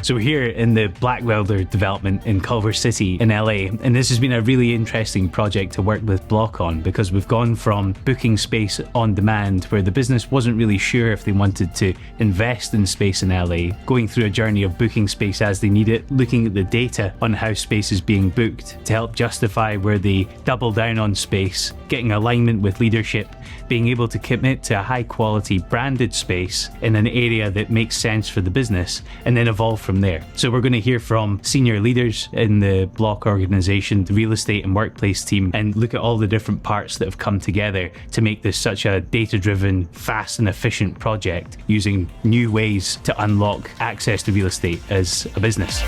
So we're here in the Blackwelder development in Culver City in LA, and this has been a really interesting project to work with Block on, because we've gone from booking space on demand, where the business wasn't really sure if they wanted to invest in space in LA, going through a journey of booking space as they need it, looking at the data on how space is being booked to help justify where they double down on space, getting alignment with leadership, being able to commit to a high quality branded space in an area that makes sense for the business, and then evolve from there. So we're going to hear from senior leaders in the Block organization, the real estate and workplace team, and look at all the different parts that have come together to make this such a data-driven, fast and efficient project, using new ways to unlock access to real estate as a business.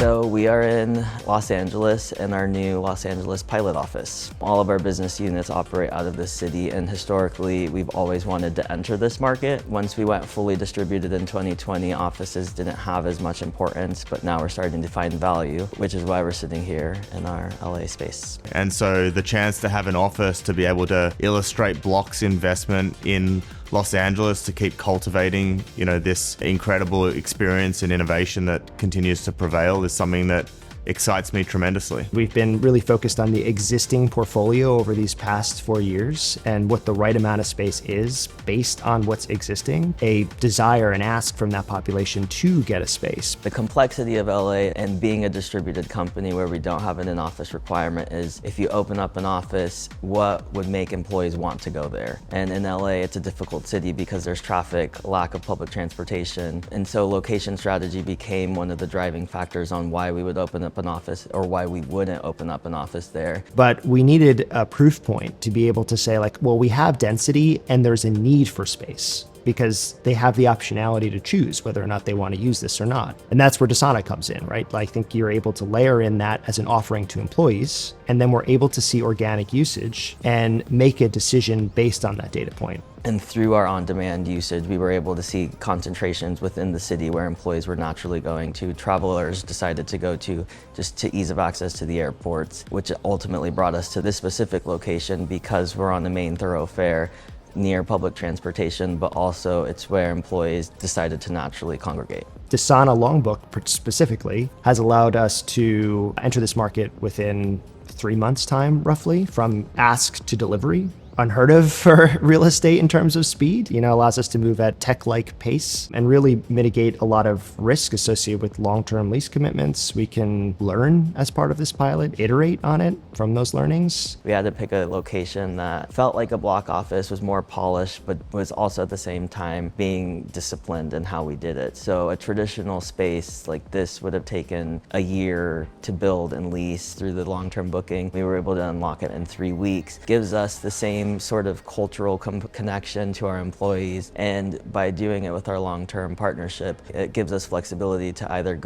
So we are in Los Angeles in our new Los Angeles pilot office. All of our business units operate out of this city, and historically we've always wanted to enter this market. Once we went fully distributed in 2020, offices didn't have as much importance, but now we're starting to find value, which is why we're sitting here in our LA space. And so the chance to have an office to be able to illustrate Block's investment in Los Angeles, to keep cultivating, this incredible experience and innovation that continues to prevail, is something that excites me tremendously. We've been really focused on the existing portfolio over these past 4 years and what the right amount of space is based on what's existing, a desire and ask from that population to get a space. The complexity of LA and being a distributed company where we don't have an in-office requirement is, if you open up an office, what would make employees want to go there? And in LA, it's a difficult city because there's traffic, lack of public transportation. And so location strategy became one of the driving factors on why we would open up an office, or why we wouldn't open up an office there. But we needed a proof point to be able to say, well, we have density and there's a need for space, because they have the optionality to choose whether or not they want to use this or not. And that's where Desana comes in, right? I think you're able to layer in that as an offering to employees, and then we're able to see organic usage and make a decision based on that data point. And through our on-demand usage, we were able to see concentrations within the city where employees were naturally going to. Travelers decided to go to, just to ease of access to the airports, which ultimately brought us to this specific location because we're on the main thoroughfare near public transportation, but also it's where employees decided to naturally congregate. Desana Longbook specifically has allowed us to enter this market within 3 months' time, roughly, from ask to delivery. Unheard of for real estate in terms of speed, allows us to move at tech-like pace and really mitigate a lot of risk associated with long-term lease commitments. We can learn as part of this pilot, iterate on it from those learnings. We had to pick a location that felt like a Block office, was more polished, but was also at the same time being disciplined in how we did it. So a traditional space like this would have taken a year to build and lease through the long-term booking. We were able to unlock it in 3 weeks. Gives us the same sort of cultural connection to our employees, and by doing it with our long-term partnership, it gives us flexibility to either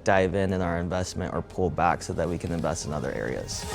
dive in our investment or pull back so that we can invest in other areas.